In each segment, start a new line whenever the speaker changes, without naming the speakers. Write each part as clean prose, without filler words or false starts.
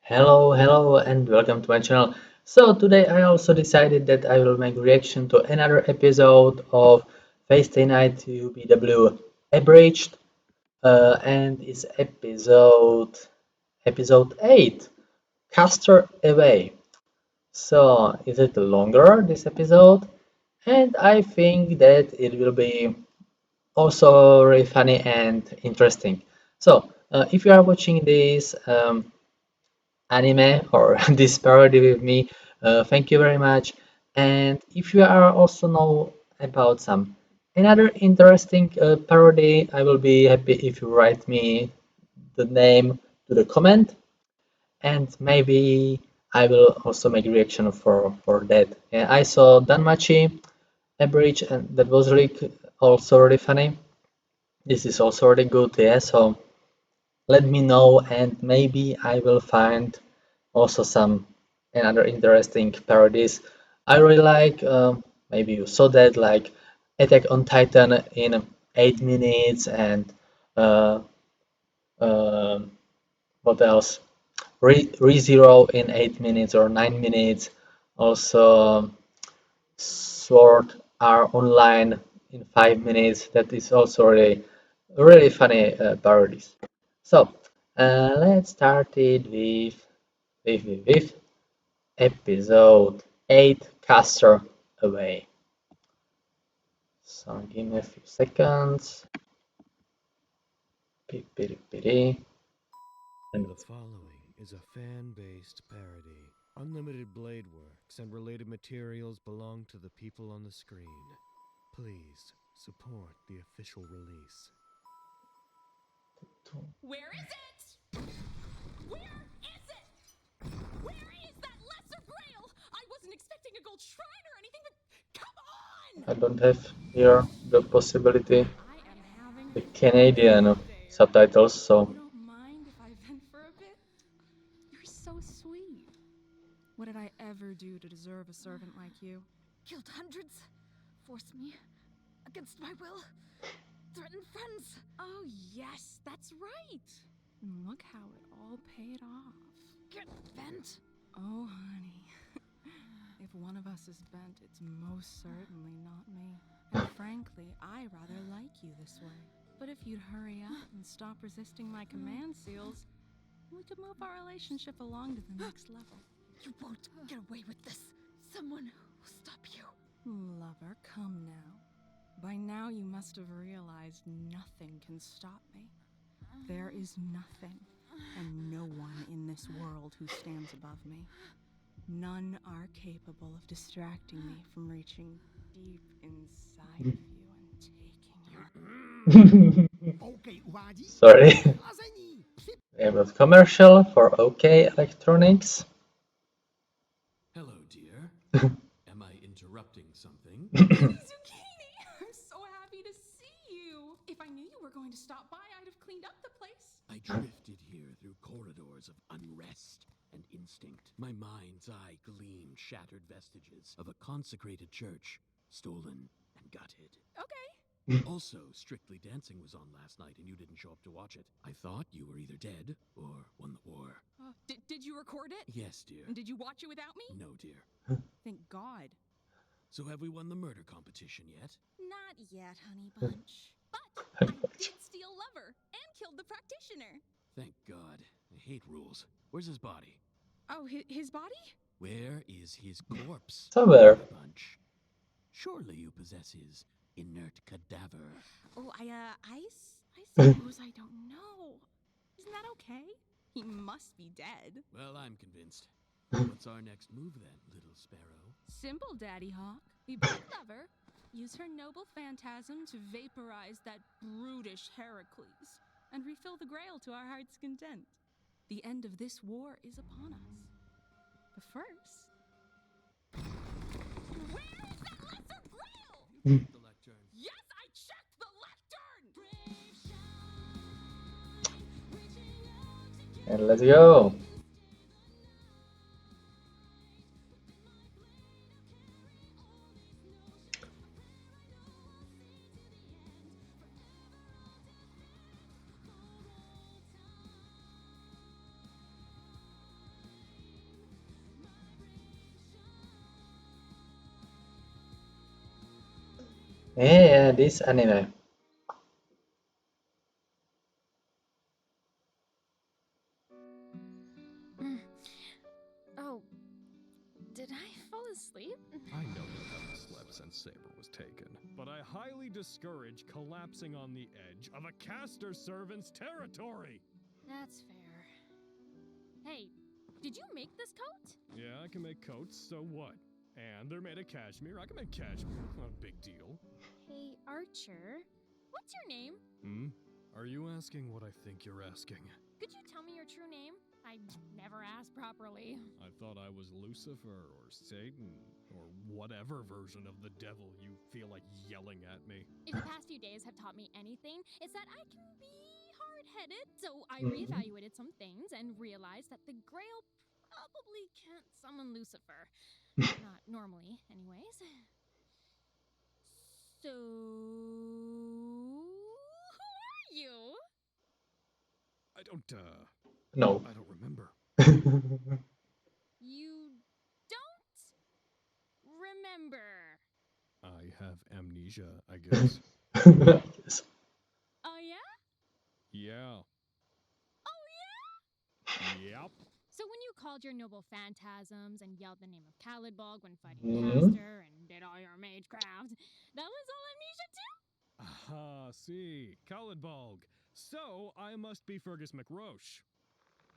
Hello, and welcome to my channel. So today I also decided that I will make reaction to another episode of Thursday Night UBW Abridged, and it's episode 8, Caster Away. So is it longer this episode? And I think that it will be also very funny and interesting. So if you are watching this anime or this parody with me. Thank you very much. And if you are also know about some another interesting parody, I will be happy if you write me the name to the comment, and maybe I will also make a reaction for that. Yeah, I saw Danmachi Average, and that was also really funny. This is also really good. Yeah, so let me know, and maybe I will find also some another interesting parodies. I really like, maybe you saw that, like Attack on Titan in 8 minutes, and uh, uh, what else? ReZero in 8 minutes or 9 minutes. Also, Sword Art Online in 5 minutes. That is also really funny parodies. So let's start it with episode 8, Caster Away. So give me a few seconds. Piri.
The following is a fan-based parody. Unlimited blade works and related materials belong to the people on the screen. Please support the official release.
Where is it? Where is it? Where is that lesser grail? I wasn't expecting a gold shrine or anything, but come on!
I don't have here the possibility,
I am having
the Canadian subtitles, so
You don't mind if I vent for a bit? You're so sweet. What did I ever do to deserve a servant like you?
Killed hundreds, forced me against my will, threatened friends.
Oh, yes, that's right. And look how it all paid off.
Get bent.
Oh, honey. If one of us is bent, it's most certainly not me. And frankly, I rather like you this way. But if you'd hurry up and stop resisting my command seals, we could move our relationship along to the next level.
You won't get away with this. Someone will stop you.
Lover, come now. By now you must have realized nothing can stop me. There is nothing and no one in this world who stands above me. None are capable of distracting me from reaching deep inside of you and taking your...
sorry. We have a commercial for OK Electronics.
Hello, dear. Am I interrupting something?
Zucchini! I'm so happy to see you! If I knew you were going to stop by, I'd have cleaned up the place.
I drifted here through corridors of unrest and instinct. My mind's eye gleamed shattered vestiges of a consecrated church, stolen and gutted.
Okay.
Also, Strictly Dancing was on last night and you didn't show up to watch it. I thought you were either dead or won the war.
Did you record it?
Yes, dear.
And did you watch it without me?
No, dear.
Thank God.
So have we won the murder competition yet?
Not yet, honey bunch.
But I did steal Lover and killed the practitioner.
Thank God. I hate rules. Where's his body?
Oh, his body?
Where is his corpse?
Somewhere.
Bunch. Surely you possess his inert cadaver.
Oh, I suppose I don't know. Isn't that okay? He must be dead.
Well, I'm convinced. What's our next move then, little sparrow?
Simple, Daddy Hawk. We break Lover, use her noble phantasm to vaporize that brutish Heracles, and refill the grail to our heart's content. The end of this war is upon us. But first... Where is that lesser grail?
You checked the lectern.
Yes, I checked the lectern!
And let's go. Yeah, this anime.
Mm. Oh, did I fall asleep?
I know you haven't slept since Saber was taken, but I highly discourage collapsing on the edge of a caster servant's territory.
That's fair. Hey, did you make this coat?
Yeah, I can make coats, so what? And they're made of cashmere. I can make cashmere. Not a big deal.
Hey, Archer. What's your name?
Hmm? Are you asking what I think you're asking?
Could you tell me your true name? I never asked properly.
I thought I was Lucifer or Satan or whatever version of the devil you feel like yelling at me.
If the past few days have taught me anything, it's that I can be hard-headed, so I
Mhm.
reevaluated some things and realized that the Grail probably can't summon Lucifer. Not normally, anyways. So, who are you?
I don't
No.
remember.
You don't remember.
I have amnesia, I guess.
Yes.
Oh yeah?
Yeah.
Oh yeah?
Yep.
So when you called your noble phantasms and yelled the name of Khalidbog when fighting
Mhm.
Caster and did all your magecraft, that was all amnesia too?
Ah, see. Khalidbalg. So, I must be Fergus McRoche.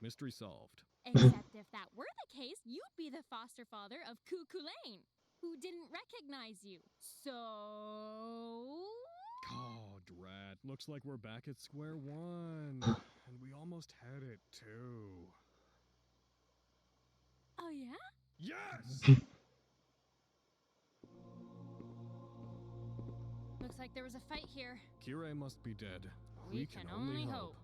Mystery solved.
Except if that were the case, you'd be the foster father of Cuculain, who didn't recognize you. So...
Oh, drat. Looks like we're back at square one. And we almost had it, too.
Oh yeah?
Yes!
Looks like there was a fight here.
Kire must be dead.
We can only hope.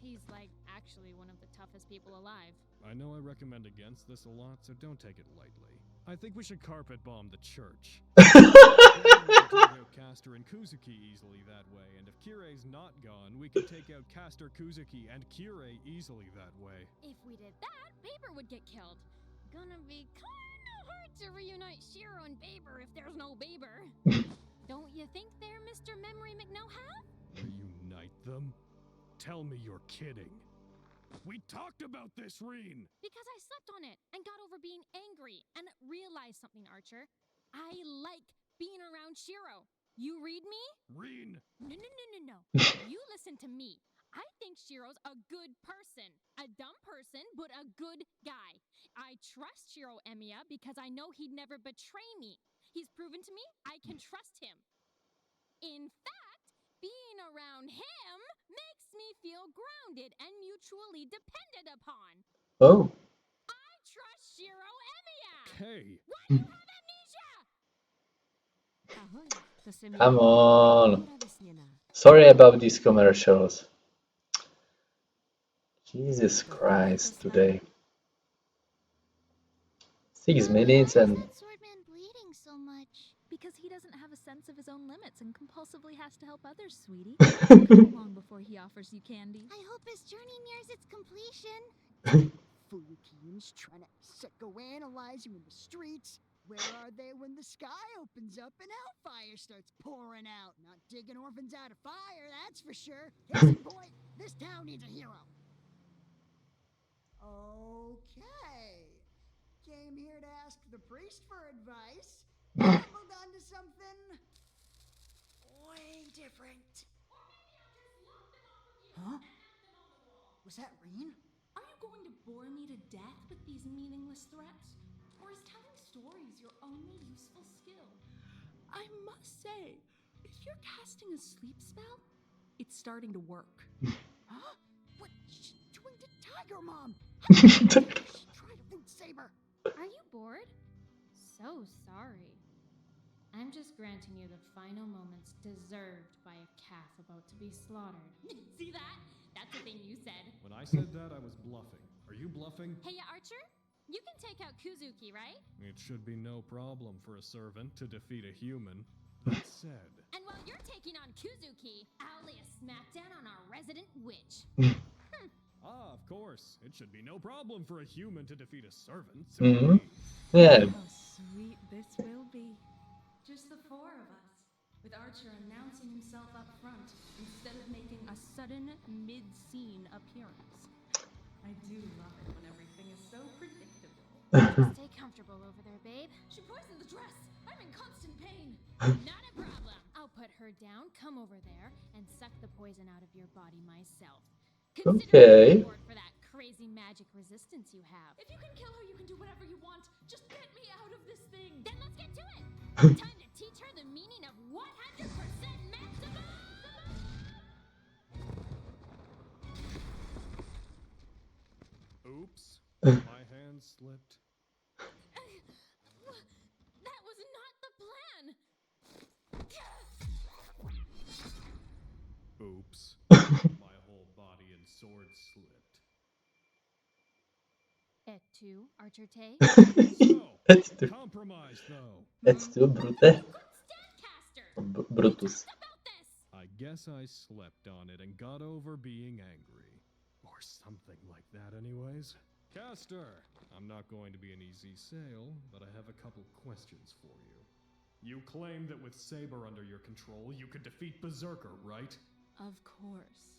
He's like actually one of the toughest people alive.
I know I recommend against this a lot, so don't take it lightly. I think we should carpet bomb the church. We can take out Castor and Kuzuki easily that way, and if Kirei's not gone, we can take out Castor, Kuzuki, and Kirei easily that way.
If we did that, Baber would get killed. Gonna be kinda hard to reunite Shiro and Baber if there's no Baber. Don't you think there, Mr. Memory McNohab?
Reunite them? Tell me you're kidding. We talked about this, Reen!
Because I slept on it and got over being angry and realized something, Archer. I like being around Shiro. You read me?
Reen!
No. You listen to me. I think Shiro's a good person. A dumb person, but a good guy. I trust Shiro Emiya because I know he'd never betray me. He's proven to me I can trust him. In fact, being around him makes me feel grounded and mutually dependent upon.
Oh.
I trust Shiro Emiya!
Hey!
Why do you have amnesia?
Come on. Sorry about these commercials. Jesus Christ, today. 6 minutes
Why is
and
that swordman bleeding so much?
Because he doesn't have a sense of his own limits and compulsively has to help others, sweetie. Come along before he offers you candy.
I hope his journey nears its completion.
Fuyukians trying to psychoanalyze you in the streets. Where are they when the sky opens up and hellfire starts pouring out? Not digging orphans out of fire, that's for sure. Case in point, this town needs a hero. Okay. Came here to ask the priest for advice. Stumbled onto something way different. Huh? Was that Reen?
Are you going to bore me to death with these meaningless threats? Or is telling stories your only useful skill? I must say, if you're casting a sleep spell, it's starting to work.
Huh? What she's doing to Tiger Mom? She tried a root saber.
Are you bored? So sorry. I'm just granting you the final moments deserved by a calf about to be slaughtered. See that? That's the thing you said.
When I said that, I was bluffing. Are you bluffing?
Hey, Archer? You can take out Kuzuki, right?
It should be no problem for a servant to defeat a human. That said,
And while you're taking on Kuzuki, I'll lay a smackdown on our resident witch.
of course, it should be no problem for a human to defeat a servant. So
Mhm. Yeah.
How sweet this will be. Just the four of us, with Archer announcing himself up front instead of making a sudden mid-scene appearance. I do love it when everything is so predictable.
Stay comfortable over there, babe.
She poisoned the dress. I'm in constant pain.
Not a problem. I'll put her down, come over there, and suck the poison out of your body myself. Consider me
Okay.
a reward for that crazy magic resistance you have.
If you can kill her, you can do whatever you want. Just get me out of this thing.
Then let's get to it. Time to teach her the meaning of 100% maximum.
Oops. My hand slipped.
That was not the plan.
Oops. My whole body and sword slipped.
Et tu, Archer Tay?
So,
Let's do.
compromise though.
Let's do Brute.
Good Stancaster.
Brutus.
About this.
I guess I slept on it and got over being angry. Or something like that, anyways. Caster, I'm not going to be an easy sale, but I have a couple questions for you. You claim that with Saber under your control, you could defeat Berserker, right?
Of course.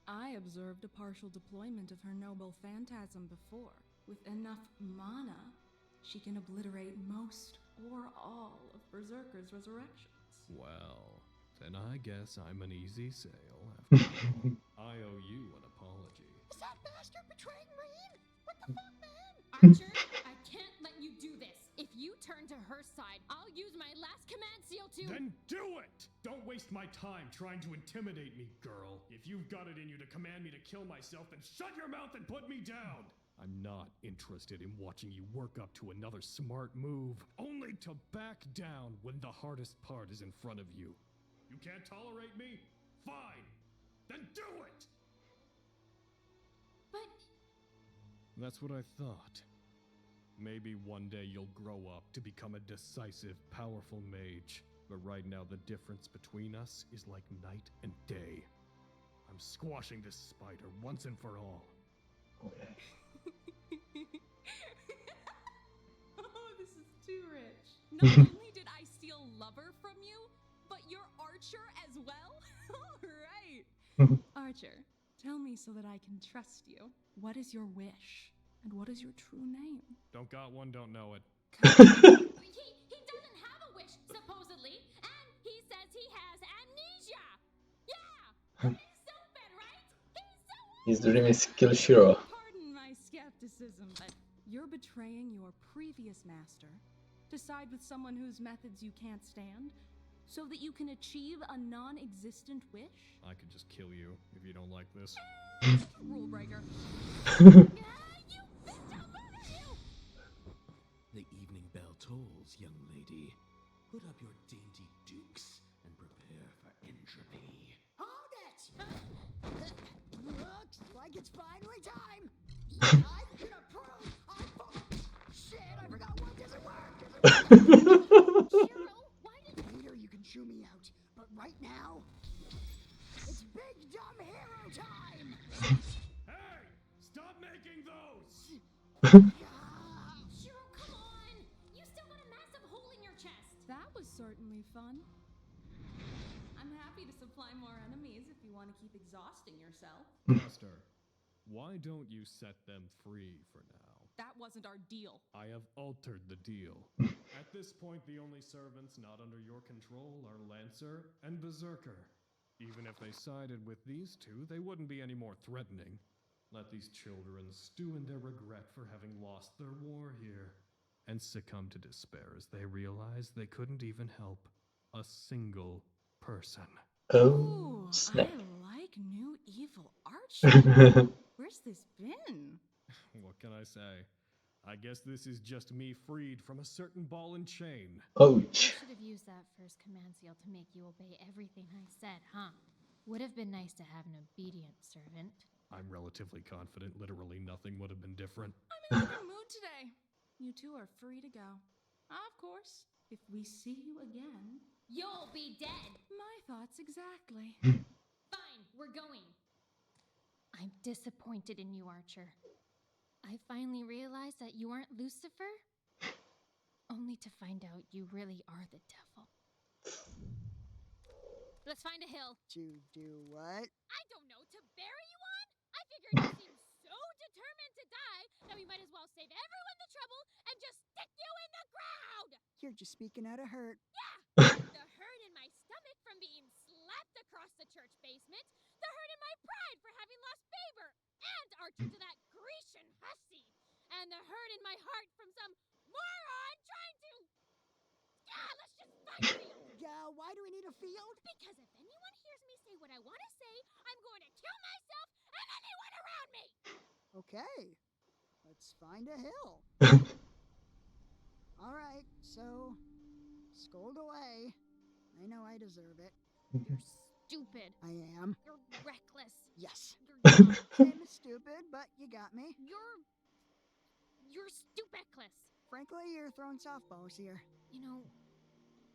I observed a partial deployment of her noble phantasm before. With enough mana, she can obliterate most or all of Berserker's resurrections.
Well, then I guess I'm an easy sale. After all. I owe you an apology.
Is that bastard betraying Marine? What the fuck, man?
Archer, I can't let you do this. If you turn to her side, I'll use my last command seal to...
Then do it! Don't waste my time trying to intimidate me, girl. If you've got it in you to command me to kill myself, then shut your mouth and put me down! I'm not interested in watching you work up to another smart move, only to back down when the hardest part is in front of you. You can't tolerate me? Fine! Then do it!
But...
That's what I thought. Maybe one day you'll grow up to become a decisive, powerful mage. But right now the difference between us is like night and day. I'm squashing this spider once and for all.
Okay.
Oh, this is too rich. Not only did I steal Lover from you, but you're Archer as well? All right. Archer, tell me so that I can trust you. What is your wish? And what is your true name?
Don't got one, don't know it.
He doesn't have a wish, supposedly, and he says he has amnesia. Yeah, he's stupid, right? He's so...
His dream is kill Shiro.
Pardon my skepticism, but you're betraying your previous master to side with someone whose methods you can't stand so that you can achieve a non-existent wish?
I could just kill you if you don't like this.
Rule breaker.
You bitch, I'll murder you!
The evening bell tolls, young lady. Put up your dainty dukes and prepare for entropy.
Hold it! Looks like it's finally time. I'm gonna prove shit, I forgot what doesn't work.
Shiro, why did...
Later you can chew me out, but right now, it's big dumb hero time.
Hey! Stop making those!
Shiro, come on! You still got a massive hole in your chest.
That was certainly fun. I'm happy to supply more enemies if you want to keep exhausting yourself.
Master, why don't you set them free for now?
That wasn't our deal.
I have altered the deal. At this point, the only servants not under your control are Lancer and Berserker. Even if they sided with these two, they wouldn't be any more threatening. Let these children stew in their regret for having lost their war here, and succumb to despair as they realize they couldn't even help a single person.
Oh,
Ooh,
snap.
I like new evil Archer. Where's this been?
What can I say? I guess this is just me freed from a certain ball and chain.
Ouch.
Should have used that first command seal to make you obey everything I said, huh? Would have been nice to have an obedient servant.
I'm relatively confident literally nothing would have been different.
I'm in a good mood today. You two are free to go. Of course, if we see you again.
You'll be dead!
My thoughts exactly.
Fine, we're going. I'm disappointed in you, Archer. I finally realized that you aren't Lucifer. only to find out you really are the devil. Let's find a hill.
To do what?
I don't know, to bury you on? I figured you seemed so determined to die that we might as well save everyone the trouble and just stick you in the ground!
You're just speaking out of hurt.
Yeah! The hurt in my stomach from being slapped across the church basement, the hurt in my pride for having lost favor and Archer to that Grecian hussy, and the hurt in my heart from some moron trying to... let's just find a field!
Why do we need a field?
Because if anyone hears me say what I want to say, I'm going to kill myself and anyone around me!
Okay, let's find a hill. All right, so scold away. I know I deserve it.
You're stupid.
I am.
You're reckless.
Yes.
You're dumb.
Same as stupid, but you got me.
You're stupidless.
Frankly, you're throwing softballs here.
You know,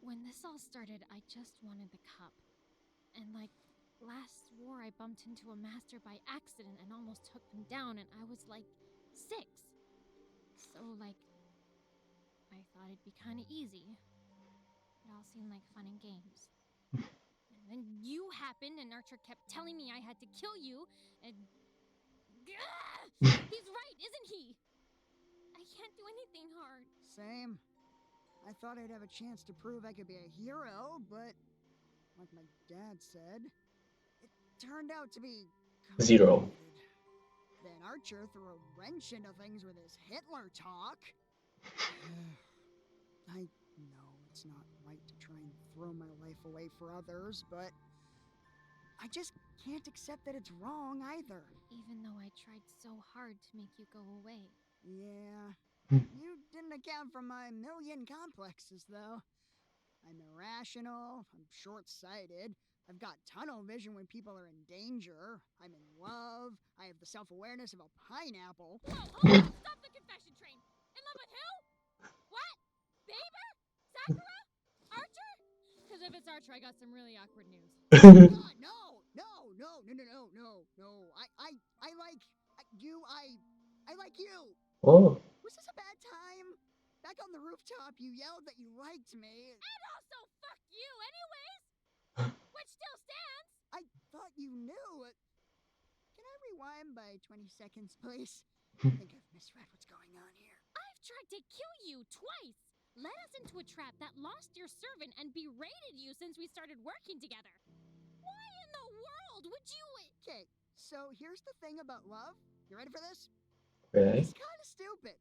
when this all started, I just wanted the cup. And like last war, I bumped into a master by accident and almost took him down, and I was like 6. So like, I thought it'd be kind of easy. It all seemed like fun and games. And then you happened, and Archer kept telling me I had to kill you, and... He's right, isn't he? I can't do anything hard.
Same. I thought I'd have a chance to prove I could be a hero, but like my dad said, it turned out to be
0.
complicated. Then Archer threw a wrench into things with his Hitler talk. I know it's not right to try and throw my life away for others, but I just can't accept that it's wrong either.
Even though I tried so hard to make you go away.
Yeah. You didn't account for my million complexes, though. I'm irrational, I'm short-sighted, I've got tunnel vision when people are in danger, I'm in love, I have the self-awareness of a pineapple.
Whoa, hold on! Stop the confession train! In love with who? What? Baber? Sakura? Archer? Because if it's Archer, I got some really awkward news.
God, no! I like you, I like you!
Oh.
Was this a bad time? Back on the rooftop, you yelled that you liked me.
And also, fuck you anyways! Which still stands!
I thought you knew. Can I rewind by 20 seconds, please? I think I've misread what's going on here.
I've tried to kill you twice! Led us into a trap that lost your servant and berated you since we started working together. Why in the world would you...
Okay, so here's the thing about love. You ready for this?
Okay.
It's kind of stupid.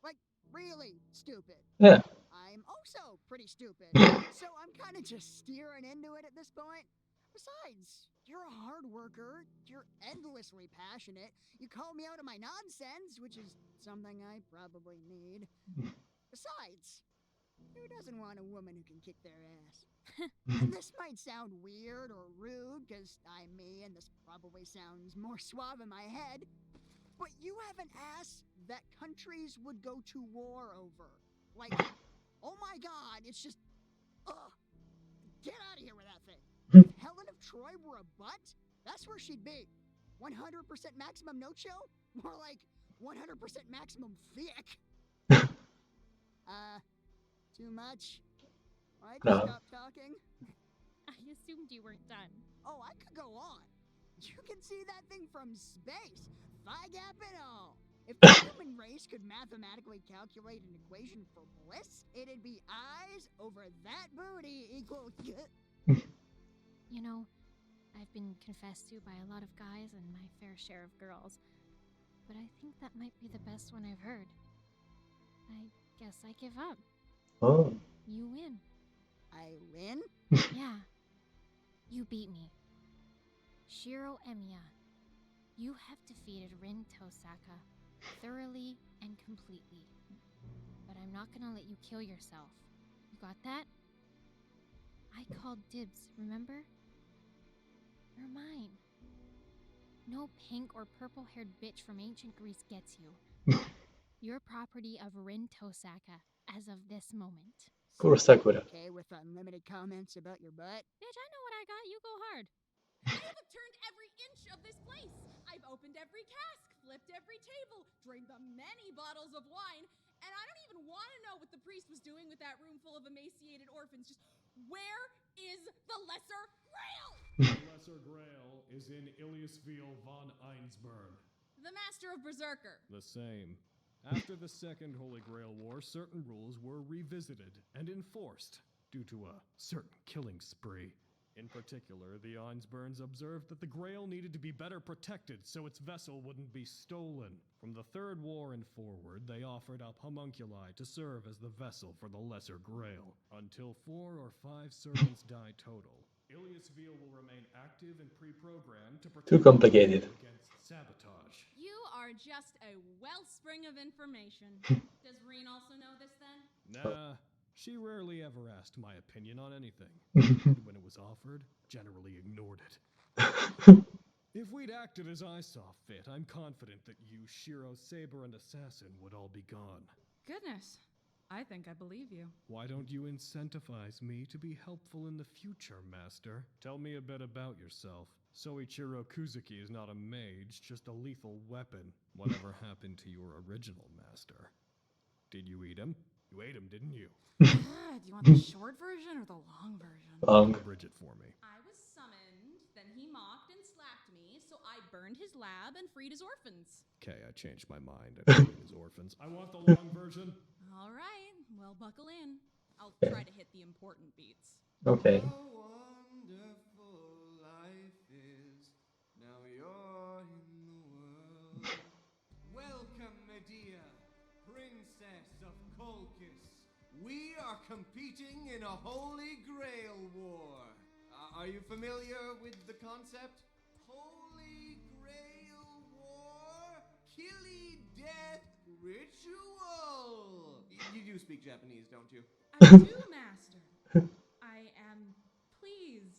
Like, really stupid.
Yeah.
I'm also pretty stupid. So I'm kind of just steering into it at this point. Besides, you're a hard worker, you're endlessly passionate, you call me out of my nonsense, which is something I probably need. Besides, who doesn't want a woman who can kick their ass? And this might sound weird or rude, because I'm me and this probably sounds more suave in my head, but you have an ass that countries would go to war over. Like, oh my god, it's just... Ugh. Get out of here with that thing. If Helen of Troy were a butt, that's where she'd be. 100% maximum no-chill? More like 100% maximum thick. Too much? Why'd you
No.
stop talking?
I assumed you weren't done.
Oh, I could go on. You can see that thing from space. Thigh gap and all. If the human race could mathematically calculate an equation for bliss, it'd be eyes over that booty equal...
You know, I've been confessed to by a lot of guys and my fair share of girls, but I think that might be the best one I've heard. I guess I give up.
Oh.
You win.
I win?
Yeah. You beat me. Shiro Emiya, you have defeated Rin Tosaka thoroughly and completely. But I'm not gonna let you kill yourself. You got that? I called dibs, remember? You're mine. No pink or purple-haired bitch from ancient Greece gets you. You're property of Rin Tosaka as of this moment.
Poor Sakura.
Okay with unlimited comments about your butt?
Bitch, I know what I got. You go hard.
I have turned every inch of this place. I've opened every cask, flipped every table, drained the many bottles of wine, And I don't even want to know what the priest was doing with that room full of emaciated orphans. Just where is the Lesser Grail?
The Lesser Grail is in Iliasville von Einsburg.
The Master of Berserker.
The same. After the Second Holy Grail War, certain rules were revisited and enforced due to a certain killing spree. In particular, the Einsburns observed that the Grail needed to be better protected so its vessel wouldn't be stolen. From the Third War and forward, they offered up homunculi to serve as the vessel for the Lesser Grail, until 4 or 5 servants die total. Iliasville will remain active and pre-programmed to protect
Too complicated.
against sabotage.
You are just a wellspring of information. Does Reen also know this then?
Nah, she rarely ever asked my opinion on anything. And when it was offered, generally ignored it. If we'd acted as I saw fit, I'm confident that you, Shiro, Saber, and Assassin would all be gone.
Goodness, I think I believe you.
Why don't you incentivize me to be helpful in the future, Master? Tell me a bit about yourself. Soichiro Kuzuki is not a mage, just a lethal weapon. Whatever happened to your original master? Did you eat him? You ate him, didn't you?
Do you want the short version or the long version?
Abridge it for me.
I was summoned, then he mocked and slapped me, so I burned his lab and freed his orphans.
Okay, I changed my mind. I freed his orphans. I want the long version.
All right, well, buckle in. I'll
Okay.
try to hit the important beats.
Okay.
How wonderful life is. Now you're in the world. Welcome, Medea, Princess of Colchis. We are competing in a Holy Grail War. Are you familiar with the concept? Holy Grail War? Killy Death Ritual. You do speak Japanese, don't you?
I do, Master. I am pleased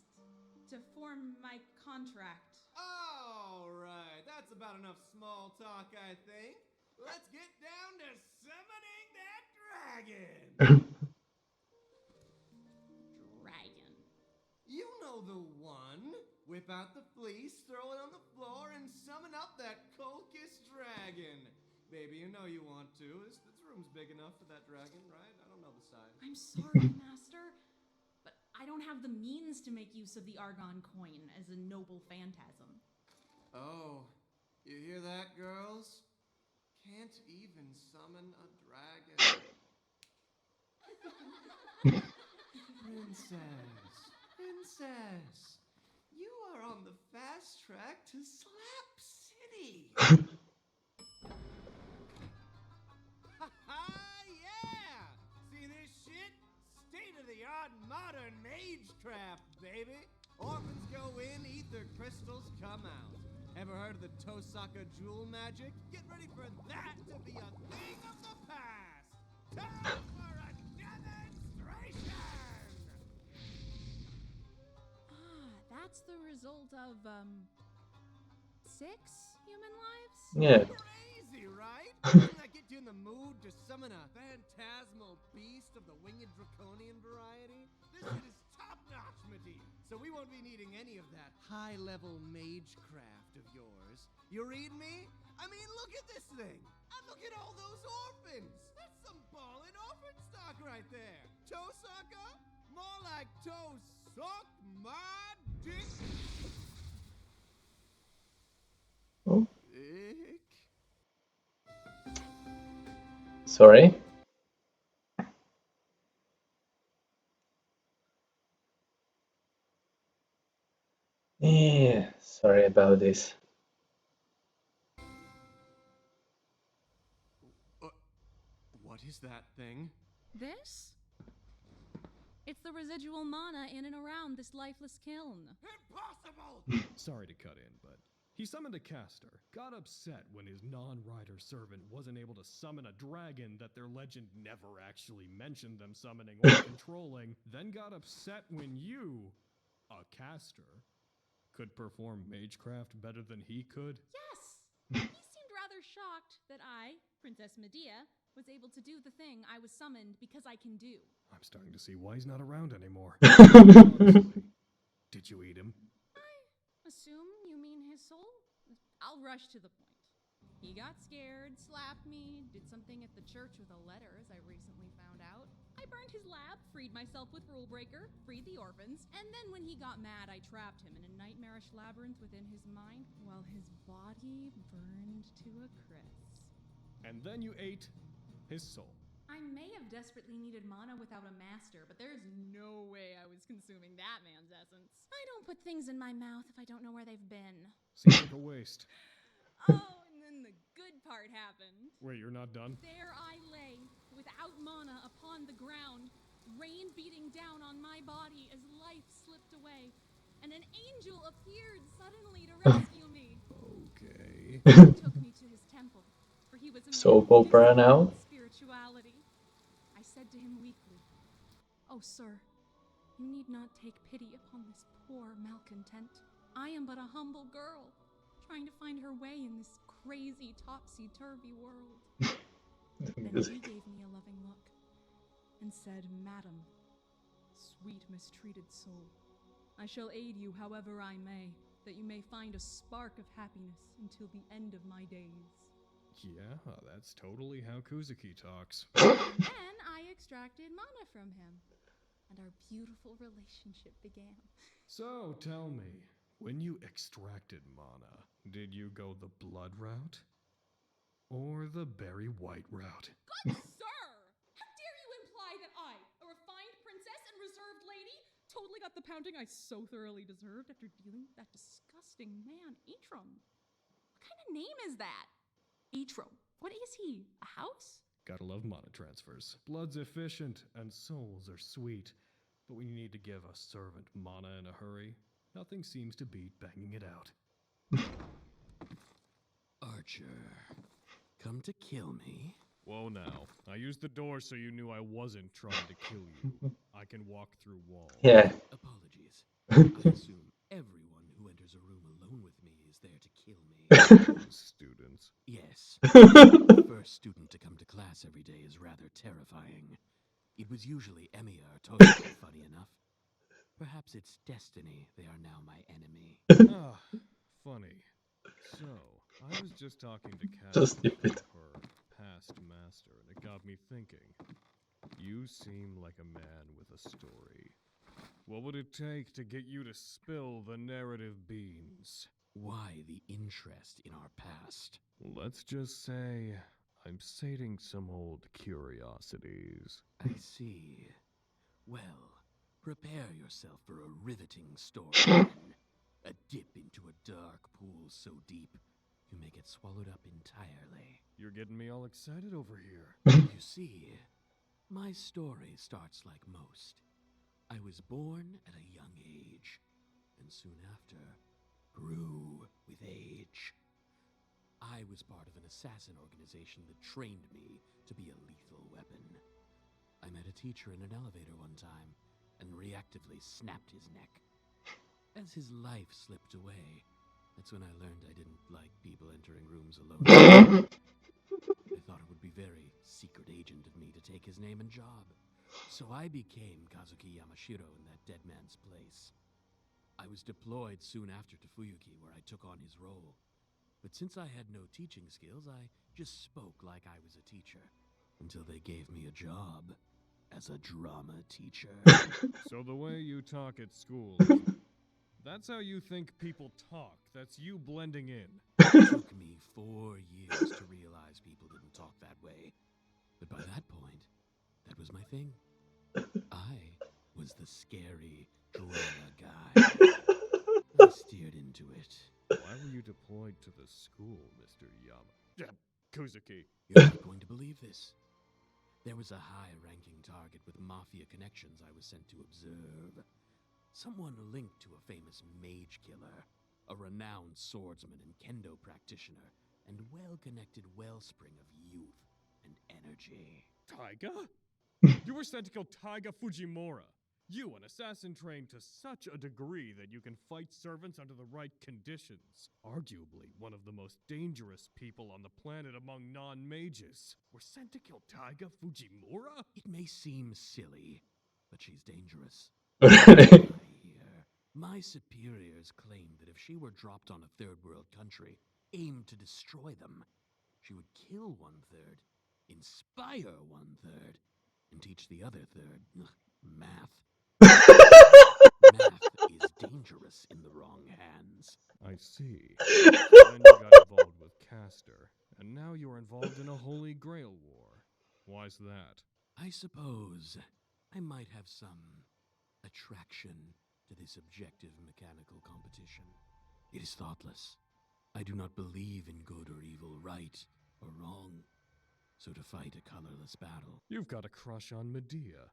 to form my contract.
All right, that's about enough small talk, I think. Let's get down to summoning that dragon.
Dragon.
You know the one. Whip out the fleece, throw it on the floor, and summon up that Colchis dragon. Baby, you know you want to. This room's big enough for that dragon, right? I don't know the size.
I'm sorry, Master, but I don't have the means to make use of the Argon coin as a noble phantasm.
Oh, you hear that, girls? Can't even summon a dragon. Princess, you are on the fast track to Slap City. Ha-ha, yeah! See this shit? State-of-the-art modern magecraft, baby. Orphans go in, ether crystals come out. Ever heard of the Tosaka jewel magic? Get ready for that to be a thing of the past. Time for a demonstration!
That's the result of, 6 human lives?
Yeah.
Crazy, right? Doesn't that get you in the mood to summon a phantasmal beast of the winged draconian variety? This shit is top-notch, Medea. So we won't be needing any of that high-level magecraft of yours. You read me? I mean, look at this thing. And look at all those orphans. That's some ballin' orphan stock right there. Tosaka? More like toe suck my dick.
Oh,
Dick?
sorry. Yeah, sorry about this.
What is that thing?
This? It's the residual mana in and around this lifeless kiln.
Impossible!
Sorry to cut in, but he summoned a caster, got upset when his non-rider servant wasn't able to summon a dragon that their legend never actually mentioned them summoning or controlling, then got upset when you, a caster, could perform magecraft better than he could.
Yes! He seemed rather shocked that I, Princess Medea, was able to do the thing I was summoned because I can do.
I'm starting to see why he's not around anymore. Honestly, did you eat him?
I assume you mean his soul? I'll rush to the point. He got scared, slapped me, did something at the church with a letter, as I recently found out. I burned his lab, freed myself with Rulebreaker, freed the orphans, and then when he got mad, I trapped him in a nightmarish labyrinth within his mind while his body burned to a crisp.
And then you ate his soul.
I may have desperately needed mana without a master, but there's no way I was consuming that man's essence. I don't put things in my mouth if I don't know where they've been.
Seems like a waste.
Oh, and then the good part happened.
Wait, you're not done?
There I lay, without mana upon the ground, rain beating down on my body as life slipped away, and an angel appeared suddenly to rescue me.
Okay.
He took me to his temple, for he was a
Soap
man
opera
disciplined
now?
in spirituality. I said to him weakly, "Oh, sir, you need not take pity upon this poor malcontent. I am but a humble girl, trying to find her way in this crazy topsy-turvy world."
The
Then he
music.
gave me a loving look and said, "Madam, sweet mistreated soul, I shall aid you however I may, that you may find a spark of happiness until the end of my days."
Yeah, that's totally how Kuzuki talks.
And then I extracted mana from him, and our beautiful relationship began.
So, tell me, when you extracted mana, did you go the blood route? Or the berry white route?
Good sir! How dare you imply that I, a refined princess and reserved lady, totally got the pounding I so thoroughly deserved after dealing with that disgusting man, Atrum? What kind of name is that? Atrum. What is he? A house?
Gotta love mana transfers. Blood's efficient, and souls are sweet. But when you need to give a servant mana in a hurry, nothing seems to beat banging it out.
Archer, come to kill me?
Whoa now. I used the door so you knew I wasn't trying to kill you. I can walk through walls.
Yeah.
Apologies. I assume everyone who enters a room alone with me is there to kill me.
Students.
Yes. The first student to come to class every day is rather terrifying. It was usually Emiya or Toshiko, funny enough. Perhaps it's destiny they are now my enemy.
Ah, funny. So, I was just talking to
Just
Cassie,
skip it.
her past master, and it got me thinking. You seem like a man with a story. What would it take to get you to spill the narrative beans?
Why the interest in our past?
Let's just say I'm sating some old curiosities.
I see. Well, prepare yourself for a riveting story then. A dip into a dark pool so deep, you may get swallowed up entirely.
You're getting me all excited over here.
You see, my story starts like most. I was born at a young age, and soon after, grew with age. I was part of an assassin organization that trained me to be a lethal weapon. I met a teacher in an elevator one time, and reactively snapped his neck. As his life slipped away, that's when I learned I didn't like people entering rooms alone. I thought it would be very secret agent of me to take his name and job. So I became Kazuki Yamashiro in that dead man's place. I was deployed soon after to Fuyuki, where I took on his role. But since I had no teaching skills, I just spoke like I was a teacher, until they gave me a job as a drama teacher.
So the way you talk at school, that's how you think people talk. That's you blending in.
It took me 4 years to realize people didn't talk that way. But by that point, that was my thing. I was the scary drama guy. I steered into it.
Why were you deployed to the school, Mr. Kuzuki?
You're not going to believe this. There was a high-ranking target with mafia connections I was sent to observe. Someone linked to a famous mage killer, a renowned swordsman and kendo practitioner, and well-connected wellspring of youth and energy.
Taiga? You were sent to kill Taiga Fujimura. You, an assassin trained to such a degree that you can fight servants under the right conditions. Arguably one of the most dangerous people on the planet among non-mages. Were sent to kill Taiga Fujimura?
It may seem silly, but she's dangerous.
Really?
My superiors claimed that if she were dropped on a third world country, aimed to destroy them, She would kill one third, inspire one third, and teach the other third math. Math is dangerous in the wrong hands.
I see. So then you got involved with Castor, and now you're involved in a Holy Grail war. Why's that?
I suppose I might have some attraction to this objective mechanical competition. It is thoughtless. I do not believe in good or evil, right or wrong. So to fight a colorless battle.
You've got a crush on Medea.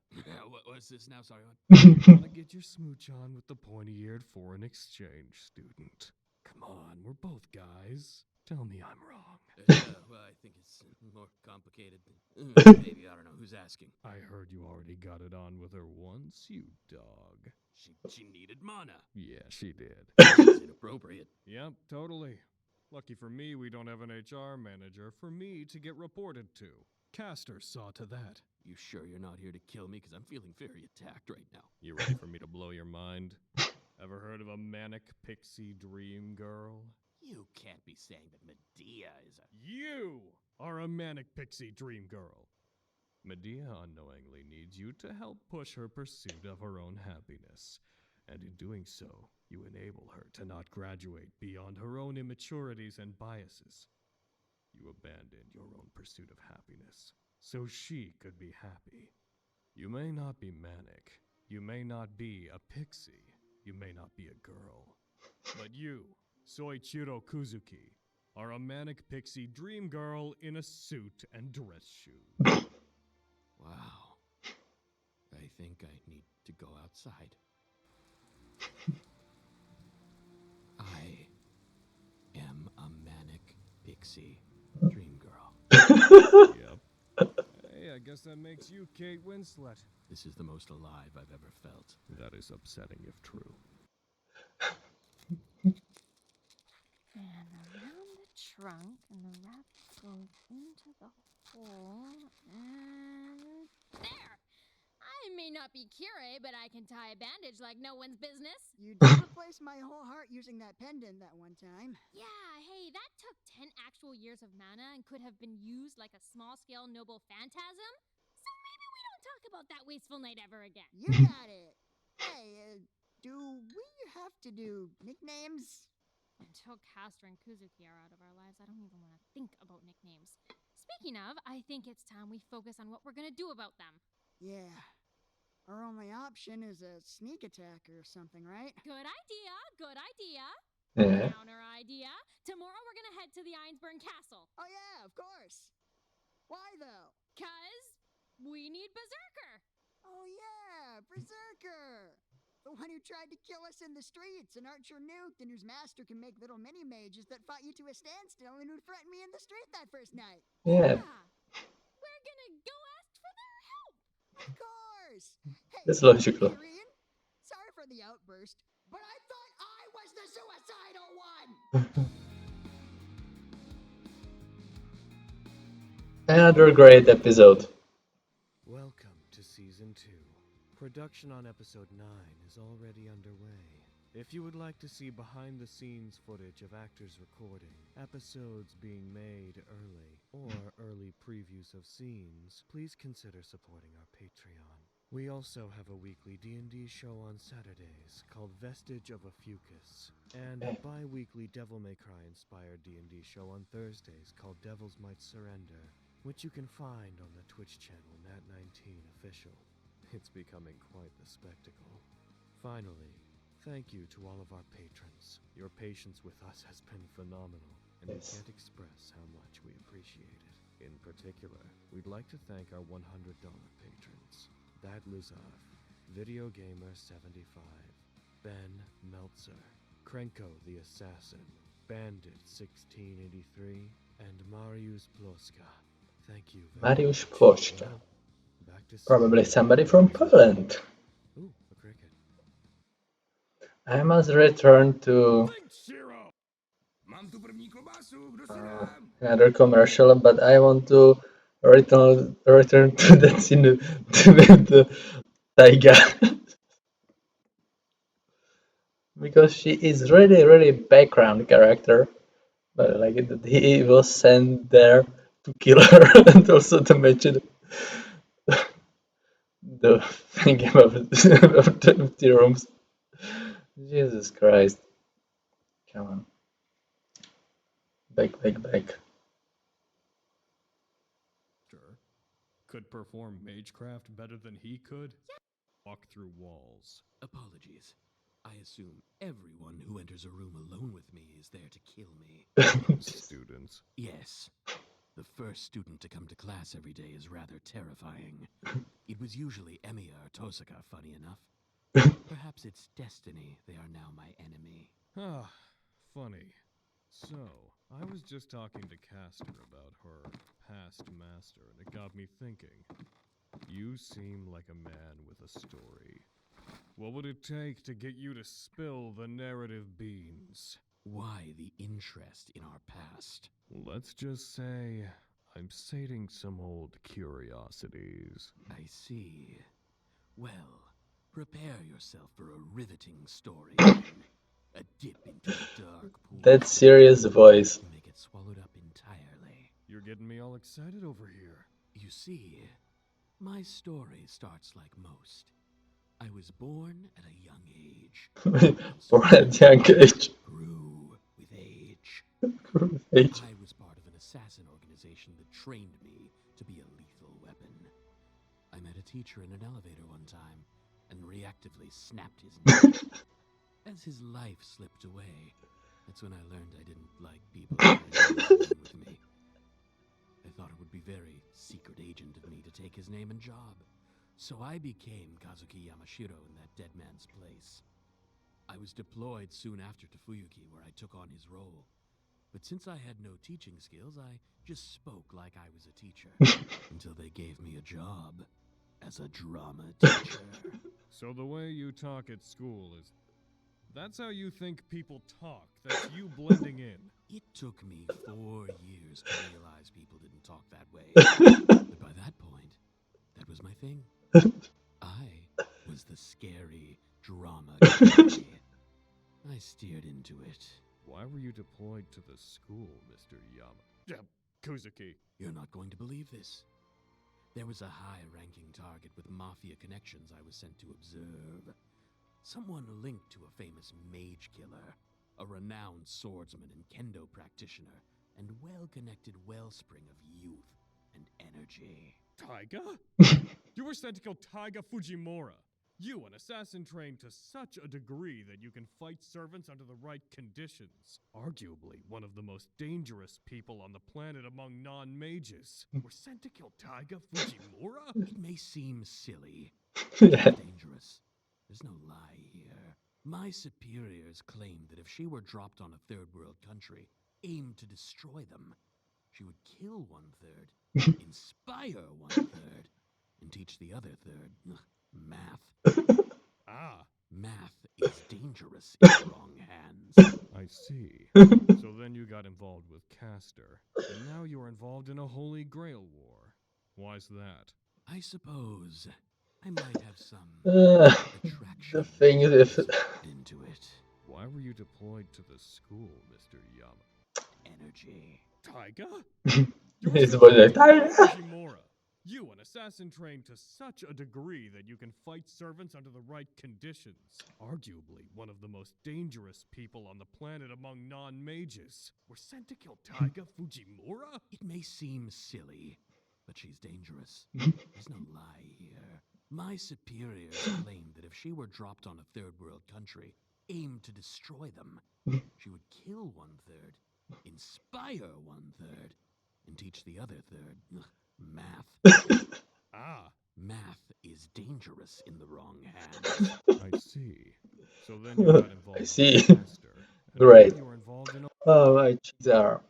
What's this now? Sorry, what?
You want to get your smooch on with the pointy-eared foreign exchange student. Come on, we're both guys. Tell me I'm wrong.
Well, I think it's more complicated than maybe. I don't know. Who's asking?
I heard you already got it on with her once, you dog.
She needed mana.
Yeah, she did.
It's inappropriate.
Yep, totally. Lucky for me, we don't have an HR manager for me to get reported to. Castor saw to that.
You sure you're not here to kill me? Because I'm feeling very attacked right now.
You ready for me to blow your mind? Ever heard of a manic pixie dream girl?
You can't be saying that Medea is a...
You are a manic pixie dream girl. Medea unknowingly needs you to help push her pursuit of her own happiness. And in doing so, you enable her to not graduate beyond her own immaturities and biases. You abandoned your own pursuit of happiness, so she could be happy. You may not be manic, you may not be a pixie, you may not be a girl, but you, Soichiro Kuzuki, are a manic pixie dream girl in a suit and dress shoes.
Wow. I think I need to go outside. I am a manic pixie dream girl.
Yep. Hey, I guess that makes you Kate Winslet.
This is the most alive I've ever felt.
That is upsetting if true.
And around the trunk, and the wrap goes into the hole, and there! I may not be Kire, but I can tie a bandage like no one's business.
You did replace my whole heart using that pendant that one time.
Yeah, hey, that took 10 actual years of mana and could have been used like a small-scale noble phantasm. So maybe we don't talk about that wasteful night ever again.
You got it. Hey, do we have to do nicknames?
Until Castor and Kuzuki are out of our lives, I don't even want to think about nicknames. Speaking of, I think it's time we focus on what we're gonna do about them.
Yeah. Our only option is a sneak attack or something, right?
Good idea, good idea.
Yeah.
Counter idea. Tomorrow we're gonna head to the Ironsburn Castle.
Oh yeah, of course. Why though?
'Cause we need Berserker.
Oh yeah, Berserker! The one who tried to kill us in the streets and Archer nuked and whose master can make little mini-mages that fought you to a standstill and who threatened me in the street that first night.
Yeah.
We're gonna go ask for their help.
Of course! Hey,
That's logical.
Tyrion, sorry for the outburst, but I thought I was the suicidal one!
Another great episode.
Welcome to Season 2. Production on Episode 9 is already underway. If you would like to see behind-the-scenes footage of actors recording, episodes being made early, or early previews of scenes, please consider supporting our Patreon. We also have a weekly D&D show on Saturdays called Vestige of a Fucus, and a bi-weekly Devil May Cry inspired D&D show on Thursdays called Devils Might Surrender, which you can find on the Twitch channel Nat19 Official. It's becoming quite the spectacle. Finally, thank you to all of our patrons. Your patience with us has been phenomenal, and we can't express how much we appreciate it. In particular, we'd like to thank our $100 patrons. That Lizov, Video Gamer 75, Ben Meltzer, Krenko the Assassin, Bandit 1683, and Mariusz Ploska. Thank you very
Mariusz
much.
Ploska.
Well, back to
Probably
season
somebody
two.
from Poland.
Ooh, a cricket.
I must return to another commercial, but I want to return to that scene with the Taiga. Because she is really, really background character. But like he was sent there to kill her and also to mention the thing about the rooms. Jesus Christ. Come on. Back.
Sure. Could perform magecraft better than he could? Walk through walls.
Apologies. I assume everyone who enters a room alone with me is there to kill me.
Students.
Yes. The first student to come to class every day is rather terrifying. It was usually Emiya or Tosaka, funny enough. Perhaps it's destiny they are now my enemy.
Ah, funny. So, I was just talking to Castor about her past master, and it got me thinking. You seem like a man with a story. What would it take to get you to spill the narrative beans?
Why the interest in our past?
Let's just say I'm sating some old curiosities.
I see. Well, prepare yourself for a riveting story. A dip into a dark pool.
That serious voice.
To make it swallowed up entirely.
You're getting me all excited over here.
You see, my story starts like most. I was born at a young age.
For that young age.
Grew with age.
Age.
I was part of an assassin organization that trained me to be a lethal weapon. I met a teacher in an elevator one time and reactively snapped his neck. As his life slipped away, that's when I learned I didn't like people with me. I thought it would be very secret agent of me to take his name and job. So I became Kazuki Yamashiro in that dead man's place. I was deployed soon after to Fuyuki, where I took on his role. But since I had no teaching skills, I just spoke like I was a teacher. Until they gave me a job as a drama teacher.
So the way you talk at school is... That's how you think people talk. That's you blending in.
It took me 4 years to realize people didn't talk that way. But by that point, that was my thing. I was the scary drama guy. I steered into it.
Why were you deployed to the school, Mr. Kuzuki?
You're not going to believe this. There was a high-ranking target with mafia connections I was sent to observe. Someone linked to a famous mage killer, a renowned swordsman and kendo practitioner, and well-connected wellspring of youth and energy.
Taiga? You were sent to kill Taiga Fujimura. You, an assassin trained to such a degree that you can fight servants under the right conditions. Arguably one of the most dangerous people on the planet among non-mages. Were sent to kill Taiga Fujimura?
It may seem silly, but
Yeah.
it's dangerous. There's no lie here. My superiors claimed that if she were dropped on a third world country, aimed to destroy them, she would kill 1/3, inspire 1/3, and teach the other third math.
Ah,
Math is dangerous in the wrong hands.
I see. So then you got involved with Castor, and now you're involved in a Holy Grail war. Why's that?
I suppose I might have some
The
attraction
thing is,
into it.
Why were you deployed to the school, Mr. Yama?
Energy.
Taiga?
his voice like, "Taiga!"
Fujimura. You, an assassin trained to such a degree that you can fight servants under the right conditions. Arguably one of the most dangerous people on the planet among non-mages. Were sent to kill Taiga Fujimura?
It may seem silly, but she's dangerous. There's no lie here. My superiors claimed that if she were dropped on a third world country, aimed to destroy them, she would kill 1/3, inspire 1/3, and teach the other third math.
Ah,
Math is dangerous in the wrong hands.
I see. So then you got involved
I
with
see.
Castor. And
Great.
now you're involved in a...
Oh, my cheeks are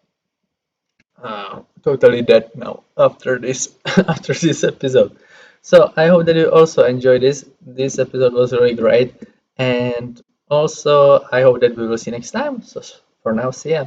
totally dead now after this after this episode. So I hope that you also enjoyed this. This episode was really great, and also I hope that we will see you next time. So for now, see ya.